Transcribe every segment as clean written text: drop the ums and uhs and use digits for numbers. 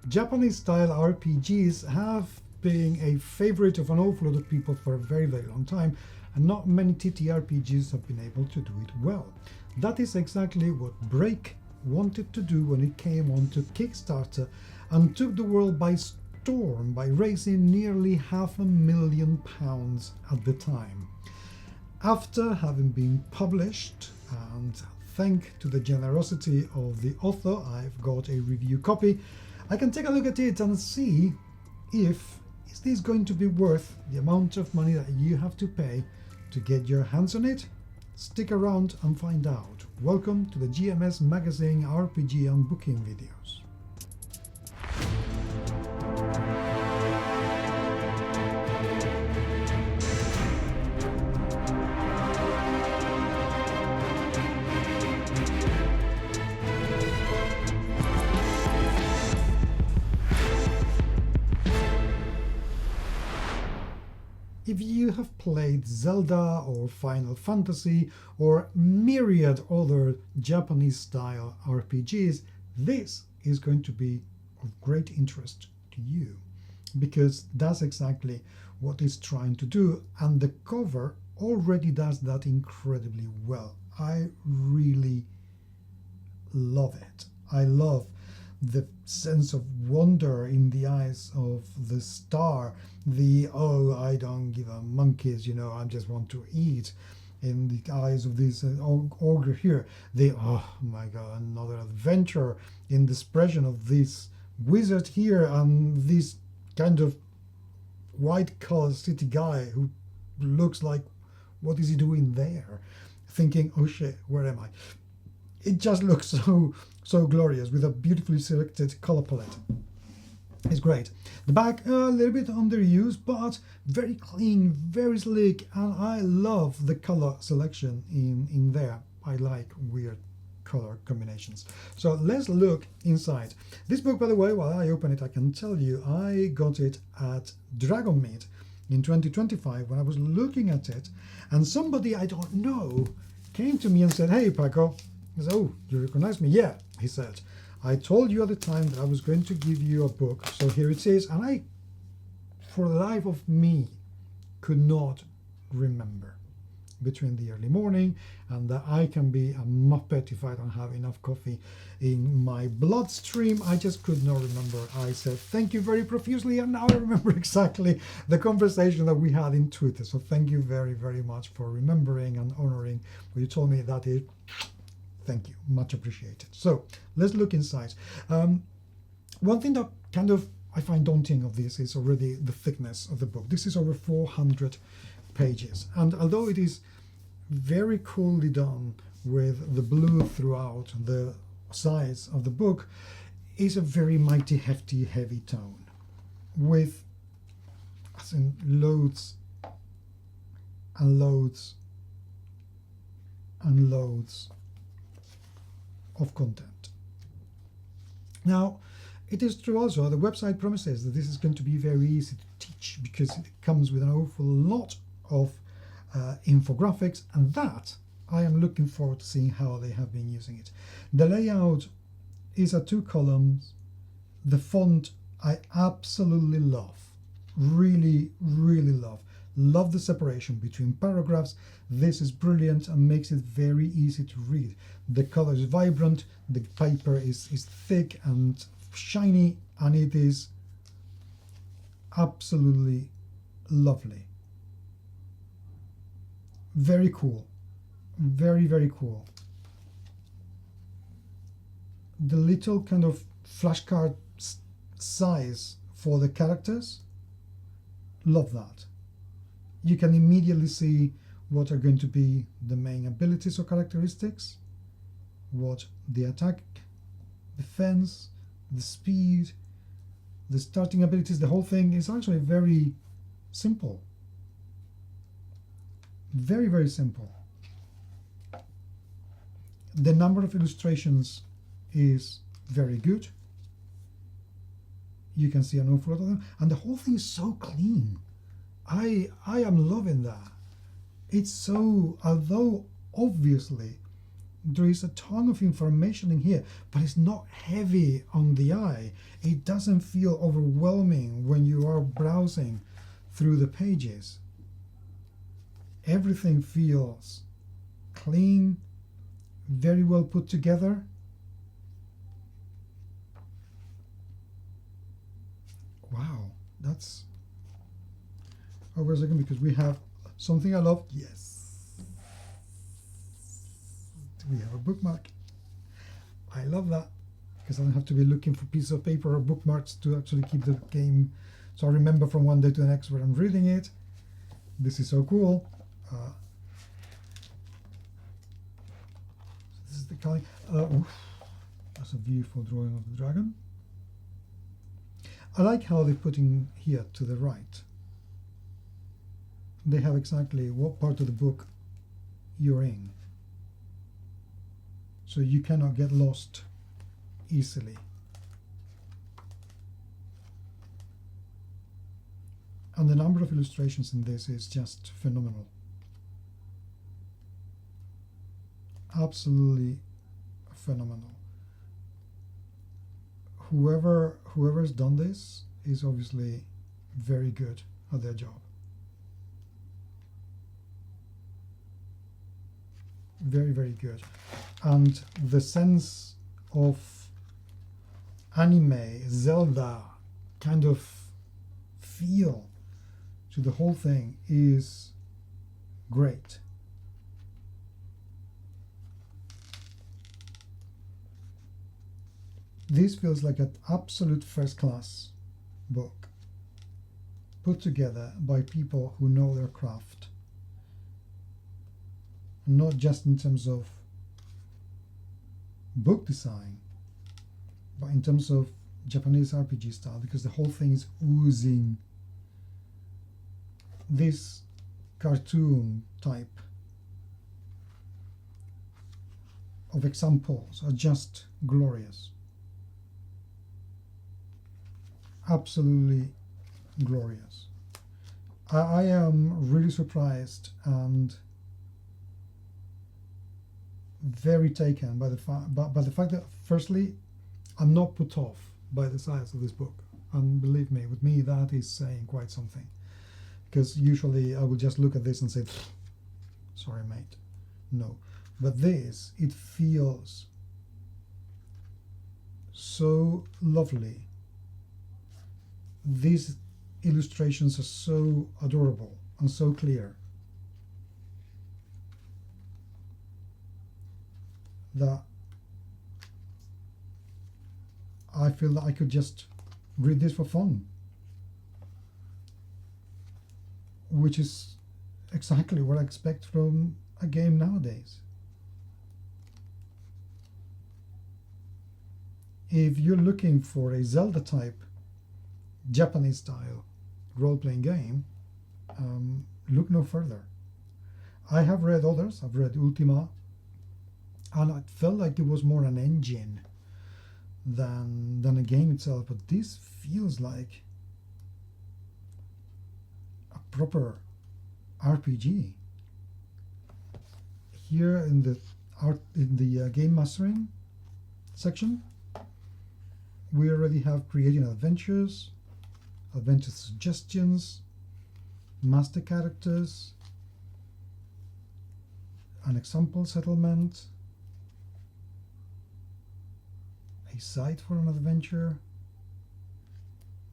Japanese-style RPGs have been a favorite of an awful lot of people for a very, very long time, and not many TTRPGs have been able to do it well. That is exactly what Break wanted to do when it came onto Kickstarter and took the world by storm by raising nearly £500,000 at the time. After having been published, and thanks to the generosity of the author, I've got a review copy. I can take a look at it and see if is this going to be worth the amount of money that you have to pay to get your hands on it. Stick around and find out. Welcome to the GMS Magazine RPG unbooking videos. If you have played Zelda or Final Fantasy or myriad other Japanese-style RPGs, this is going to be of great interest to you, because that's exactly what it's trying to do, and the cover already does that incredibly well. I really love it. I love the sense of wonder in the eyes of the star, the "oh, I don't give a monkeys, you know, I just want to eat" in the eyes of this ogre here, the "oh my god, another adventure" in the expression of this wizard here, and this kind of white collar city guy who looks like, what is he doing there, thinking, oh shit, where am I? It just looks so glorious with a beautifully selected color palette. It's great. The back a little bit underused, but very clean, very slick, and I love the color selection in there. I like weird color combinations. So let's look inside. This book, by the way, while I open it, I can tell you I got it at Dragon Meet in 2025 when I was looking at it, and somebody I don't know came to me and said, "Hey Paco," I said, "oh, you recognize me?" "Yeah," he said, "I told you at the time that I was going to give you a book, so here it is." And I, for the life of me, could not remember between the early morning and that I can be a muppet if I don't have enough coffee in my bloodstream. I just could not remember. I said thank you very profusely, and now I remember exactly the conversation that we had in Twitter. So thank you very, very much for remembering and honoring what you told me. That is, thank you, much appreciated. So let's look inside. One thing that kind of I find daunting of this is already the thickness of the book. This is over 400 pages, and although it is very coolly done with the blue throughout the sides of the book, is a very mighty, hefty, heavy tone with, as in, loads and loads and loads of content. Now, it is true also, the website promises that this is going to be very easy to teach because it comes with an awful lot of infographics, and that I am looking forward to seeing how they have been using it. The layout is a 2 columns. The font I absolutely love, really, really love. Love the separation between paragraphs. This is brilliant and makes it very easy to read. The color is vibrant, the paper is thick and shiny, and it is absolutely lovely. Very cool. Very, very cool. The little kind of flashcard size for the characters, love that. You can immediately see what are going to be the main abilities or characteristics, what the attack, defense, the speed, the starting abilities. The whole thing is actually very simple. Very, very simple. The number of illustrations is very good. You can see an awful lot of them, and the whole thing is so clean. I am loving that. It's so, although obviously there is a ton of information in here, but it's not heavy on the eye. It doesn't feel overwhelming when you are browsing through the pages. Everything feels clean, very well put together. Wow, that's... Oh, wait a second, because we have something I love. Yes. We have a bookmark. I love that, because I don't have to be looking for pieces of paper or bookmarks to actually keep the game. So I remember from one day to the next when I'm reading it. This is so cool. This is the kind. That's a beautiful drawing of the dragon. I like how they put in here to the right. They have exactly what part of the book you're in, so you cannot get lost easily. And the number of illustrations in this is just phenomenal. Absolutely phenomenal. Whoever's done this is obviously very good at their job. Very, very good. And the sense of anime, Zelda kind of feel to the whole thing is great. This feels like an absolute first-class book put together by people who know their craft. Not just in terms of book design, but in terms of Japanese RPG style, because the whole thing is oozing this cartoon type of examples are just glorious. Absolutely glorious. I am really surprised and very taken by the fact that, firstly, I'm not put off by the size of this book, and believe me, with me that is saying quite something, because usually I will just look at this and say, sorry mate, no. But this, it feels so lovely. These illustrations are so adorable and so clear that I feel that I could just read this for fun, which is exactly what I expect from a game nowadays. If you're looking for a Zelda type Japanese style role-playing game, look no further. I have read others. I've read Ultima, and I felt like it was more an engine than a game itself, but this feels like a proper RPG. Here in the game mastering section, we already have creating adventures, adventure suggestions, master characters, an example settlement, a site for an adventure,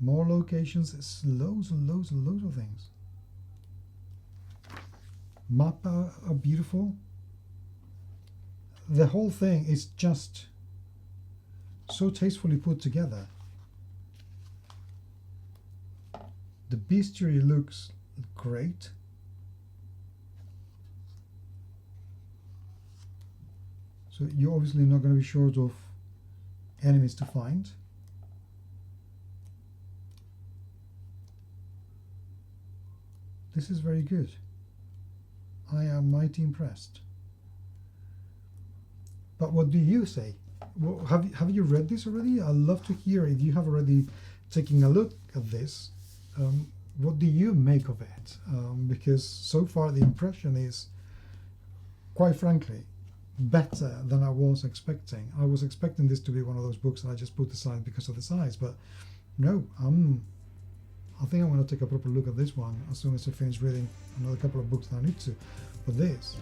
more locations. It's loads and loads and loads of things. Map are beautiful. The whole thing is just so tastefully put together. The bestiary looks great. So you're obviously not going to be short of enemies to find. This is very good. I am mighty impressed. But what do you say? Well, have you read this already? I'd love to hear if you have already taken a look at this. What do you make of it? Because so far the impression is, quite frankly, better than I was expecting. I was expecting this to be one of those books that I just put aside because of the size, but no, I think I'm going to take a proper look at this one as soon as I finish reading another couple of books that I need to. But this,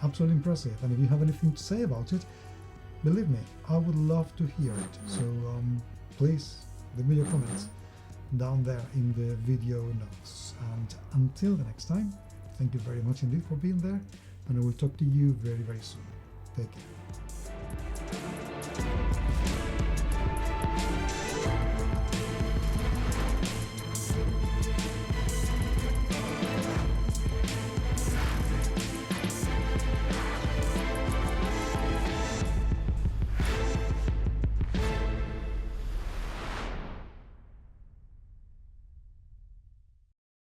absolutely impressive. And if you have anything to say about it, believe me, I would love to hear it. So please leave me your comments down there in the video notes. And until the next time, thank you very much indeed for being there, and I will talk to you very, very soon. Take care.